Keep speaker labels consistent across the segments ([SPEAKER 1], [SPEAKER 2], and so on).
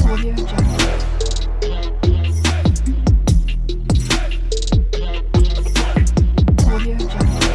[SPEAKER 1] Audio Jungle. Audio Jungle.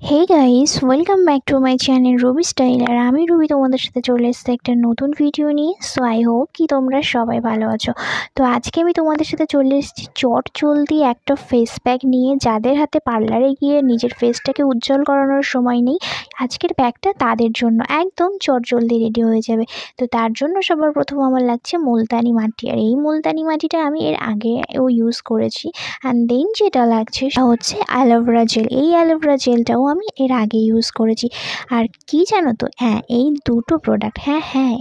[SPEAKER 2] Hey guys, welcome back to my channel Ruby style. আর আমি রুবি তোমাদের সাথে চলে এসেছি একটা নতুন ভিডিও নিয়ে। সো আই হোপ কি তোমরা সবাই ভালো আছো। তো আজকে আমি তোমাদের সাথে চলে এসেছি চট জলদি একটা ফেস প্যাক নিয়ে। যাদের হাতে পার্লারে গিয়ে নিজের ফেসটাকে উজ্জ্বল করানোর সময় নেই, আজকের প্যাকটা তাদের জন্য একদম চট জলদি রেডি হয়ে যাবে। তো তার জন্য সবার প্রথম আমার লাগছে মুলতানি মাটি। আর এই মুলতানি মাটিটা আমি এর আগেও ইউজ করেছি। অ্যান্ড দেন যেটা লাগছে সেটা হচ্ছে অ্যালোভেরা জেল। এই অ্যালোভেরা জেলটাও আমি এর আগে ইউজ করেছি। আর কি জানো তো, এই দুটো প্রোডাক্ট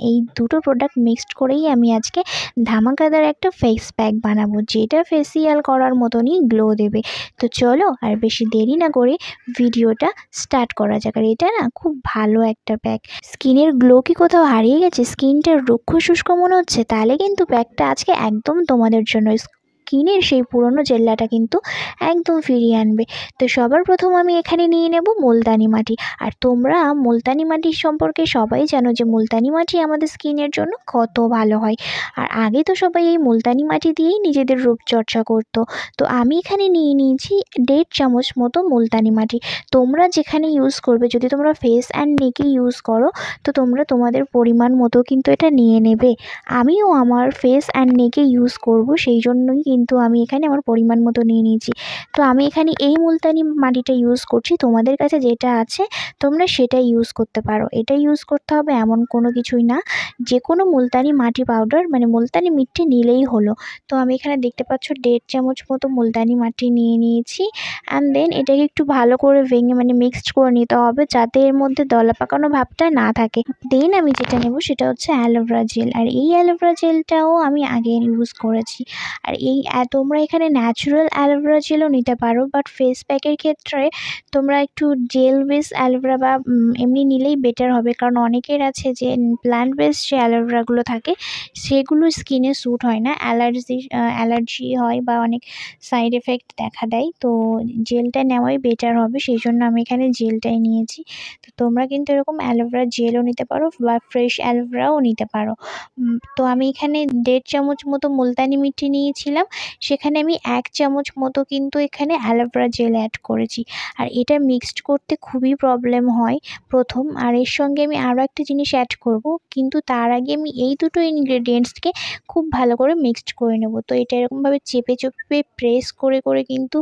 [SPEAKER 2] এই দুটো প্রোডাক্ট মিক্সড করেই আমি আজকে ধামাকাদার একটা ফেস প্যাক বানাবো, যেটা ফেসিয়াল করার মতনই গ্লো দেবে। তো চলো আর বেশি দেরি না করে ভিডিওটা স্টার্ট করা যাক। আর এটা না খুব ভালো একটা প্যাক। স্কিনের গ্লো কি কোথাও হারিয়ে গেছে, স্কিনটা রুক্ষ শুষ্ক মনে হচ্ছে, তাহলে কিন্তু প্যাকটা আজকে একদম তোমাদের জন্য। স্কিনের সেই পুরনো জেল্লাটা কিন্তু একদম ফিরিয়ে আনবে। তো সবার প্রথম আমি এখানে নিয়ে নেব মুলতানি মাটি। আর তোমরা মুলতানি মাটির সম্পর্কে সবাই জানো যে মুলতানি মাটি আমাদের স্কিনের জন্য কত ভালো হয়। আর আগে তো সবাই এই মুলতানি মাটি দিয়েই নিজেদের রূপচর্চা করতো। তো আমি এখানে নিয়ে নিয়েছি 1.5 চামচ মতো মুলতানি মাটি। তোমরা যেখানে ইউজ করবে, যদি তোমরা ফেস অ্যান্ড নেকে ইউজ করো, তো তোমরা তোমাদের পরিমাণ মতো কিন্তু এটা নিয়ে নেবে। আমিও আমার ফেস অ্যান্ড নেকে ইউজ করব, সেই জন্যই কিন্তু আমি এখানে আমার পরিমাণ মতো নিয়ে নিয়েছি। তো আমি এখানে এই মুলতানি মাটিটা ইউজ করছি। তোমাদের কাছে যেটা আছে তোমরা সেটা ইউজ করতে পারো। এটা ইউজ করতে হবে এমন কোনো কিছুই না, যে কোনো মুলতানি মাটি পাউডার মানে মুলতানি মিট্টি নিলেই হলো। তো আমি এখানে দেখতে পাচ্ছ 1.5 চামচ মতো মুলতানি মাটি নিয়ে নিয়েছি। অ্যান্ড দেন এটাকে একটু ভালো করে ভেঙে মিক্সড করে নিতে হবে, যাতে এর মধ্যে দলা পাকানো ভাবটা না থাকে। দেন আমি যেটা নেব সেটা হচ্ছে অ্যালোভেরা জেল। আর এই অ্যালোভেরা জেলটাও আমি আগে ইউজ করেছি। আর তোমরা এখানে ন্যাচারাল অ্যালোভেরা জেলও নিতে পারো, বাট ফেস প্যাকের ক্ষেত্রে তোমরা একটু জেল বেস অ্যালোভেরা বা এমনি নিলেই বেটার হবে। কারণ অনেকের আছে যে প্ল্যান্ট বেস যে অ্যালোভেরাগুলো থাকে সেগুলো স্কিনে স্যুট হয় না, অ্যালার্জি হয় বা অনেক সাইড এফেক্ট দেখা দেয়। তো জেলটা নেওয়াই বেটার হবে, সেই জন্য আমি এখানে জেলটাই নিয়েছি। তো তোমরা কিন্তু এরকম অ্যালোভেরা জেলও নিতে পারো বা ফ্রেশ অ্যালোভেরাও নিতে পারো। তো আমি এখানে 1.5 চামচ মতো মুলতানি মিট্টি নিয়েছিলাম, সেখানে আমি 1 চামচ মতো কিন্তু এখানে অ্যালোভেরা জেল অ্যাড করেছি। আর এটা মিক্সড করতে খুবই প্রবলেম হয় প্রথম। আর এর সঙ্গে আমি আরও একটা জিনিস অ্যাড করব, কিন্তু তার আগে আমি এই দুটো ইনগ্রেডিয়েন্টসকে খুব ভালো করে মিক্সড করে নেব। তো এটা এরকমভাবে চেপে চেপে প্রেস করে করে কিন্তু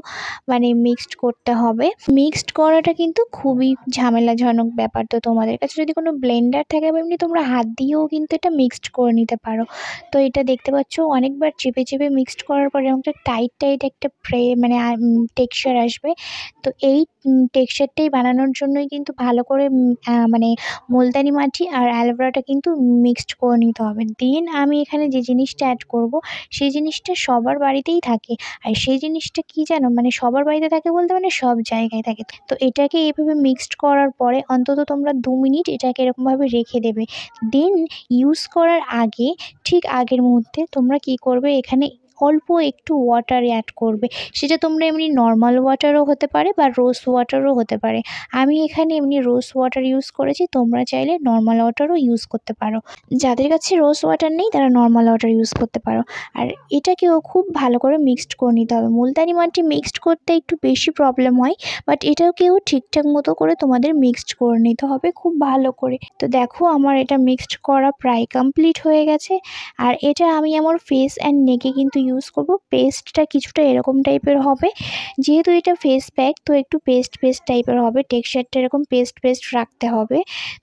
[SPEAKER 2] মিক্সড করতে হবে। মিক্সড করাটা কিন্তু খুবই ঝামেলাজনক ব্যাপার। তো তোমাদের কাছে যদি কোনো ব্লেন্ডার থাকে বা এমনি তোমরা হাত দিয়েও কিন্তু এটা মিক্সড করে নিতে পারো। তো এটা দেখতে পাচ্ছ অনেকবার চেপে চেপে মিক্সড করার পরে একটা টাইট একটা টেক্সচার আসবে। তো এই টেক্সচারটাই বানানোর জন্যই কিন্তু ভালো করে মুলতানি মাটি আর অ্যালোভেরাটা কিন্তু মিক্সড করে নিতে হবে। দেন আমি এখানে যে জিনিসটা অ্যাড করব সেই জিনিসটা সবার বাড়িতেই থাকে। আর সেই জিনিসটা কি জানো, সবার বাড়িতে থাকে বলতে সব জায়গায় থাকে। তো এটাকে এইভাবে মিক্সড করার পরে অন্তত তোমরা 2 মিনিট এটাকে এরকমভাবে রেখে দেবে। দেন ইউজ করার আগে, ঠিক আগের মুহূর্তে তোমরা কি করবে, এখানে অল্প একটু ওয়াটার অ্যাড করবে। সেটা তোমরা এমনি নর্মাল ওয়াটারও হতে পারে বা রোজ ওয়াটারও হতে পারে। আমি এখানে এমনি রোজ ওয়াটার ইউজ করেছি, তোমরা চাইলে নর্মাল ওয়াটারও ইউজ করতে পারো। যাদের কাছে রোজ ওয়াটার নেই তারা নর্মাল ওয়াটার ইউজ করতে পারো। আর এটাকেও খুব ভালো করে মিক্সড করে নিতে হবে। মুলতানি মাটি মিক্সড করতে একটু বেশি প্রবলেম হয়, বাট এটাকেও ঠিকঠাক মতো করে তোমাদের মিক্সড করে নিতে হবে খুব ভালো করে। তো দেখো আমার এটা মিক্সড করা প্রায় কমপ্লিট হয়ে গেছে। আর এটা আমি আমার ফেস অ্যান্ড নেকে কিন্তু ইউজ করব। পেস্টটা কিছুটা এরকম টাইপের হবে, যেহেতু এটা ফেস প্যাক তো একটু পেস্ট টাইপের হবে। টেক্সচারটা এরকম পেস্ট রাখতে হবে।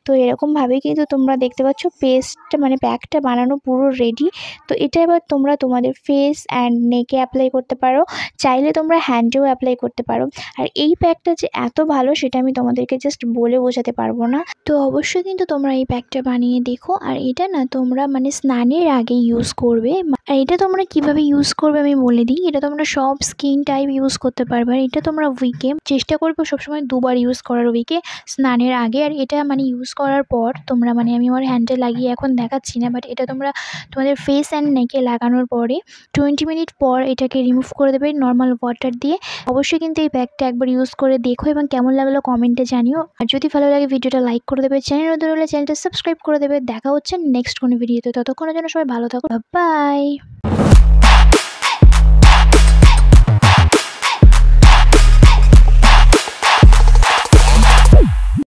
[SPEAKER 2] তো এরকমভাবেই কিন্তু তোমরা দেখতে পাচ্ছ পেস্টটা প্যাকটা বানানো পুরো রেডি। তো এটা এবার তোমরা তোমাদের ফেস অ্যান্ড নেকে অ্যাপ্লাই করতে পারো, চাইলে তোমরা হ্যান্ডেও অ্যাপ্লাই করতে পারো। আর এই প্যাকটা যে এত ভালো সেটা আমি তোমাদেরকে জাস্ট বলে বোঝাতে পারবো না। তো অবশ্যই কিন্তু তোমরা এই প্যাকটা বানিয়ে দেখো। আর এটা না তোমরা স্নানের আগে ইউজ করবে। আর এটা তোমরা কীভাবে ইউজ ইউজ করবে আমি বলে দিই। এটা তোমরা সব স্কিন টাইপ ইউজ করতে পারবে। আর এটা তোমরা উইকে চেষ্টা করবে সবসময় 2 বার ইউজ করার উইকে, স্নানের আগে। আর এটা মানে ইউজ করার পর তোমরা মানে আমি আমার হ্যান্ডে লাগিয়ে এখন দেখাচ্ছি না, বাট এটা তোমরা তোমাদের ফেস অ্যান্ড নেকে লাগানোর পরে 20 মিনিট পর এটাকে রিমুভ করে দেবে নর্মাল ওয়াটার দিয়ে। অবশ্যই কিন্তু এই প্যাকটা একবার ইউজ করে দেখো এবং কেমন লাগলো কমেন্টে জানিও। আর যদি ভালো লাগে ভিডিওটা লাইক করে দেবে, চ্যানেল নতুন হলে চ্যানেলটা সাবস্ক্রাইব করে দেবে। দেখা হচ্ছে নেক্সট কোনো ভিডিওতে, ততক্ষণের জন্য সবাই ভালো থাকো, বাই।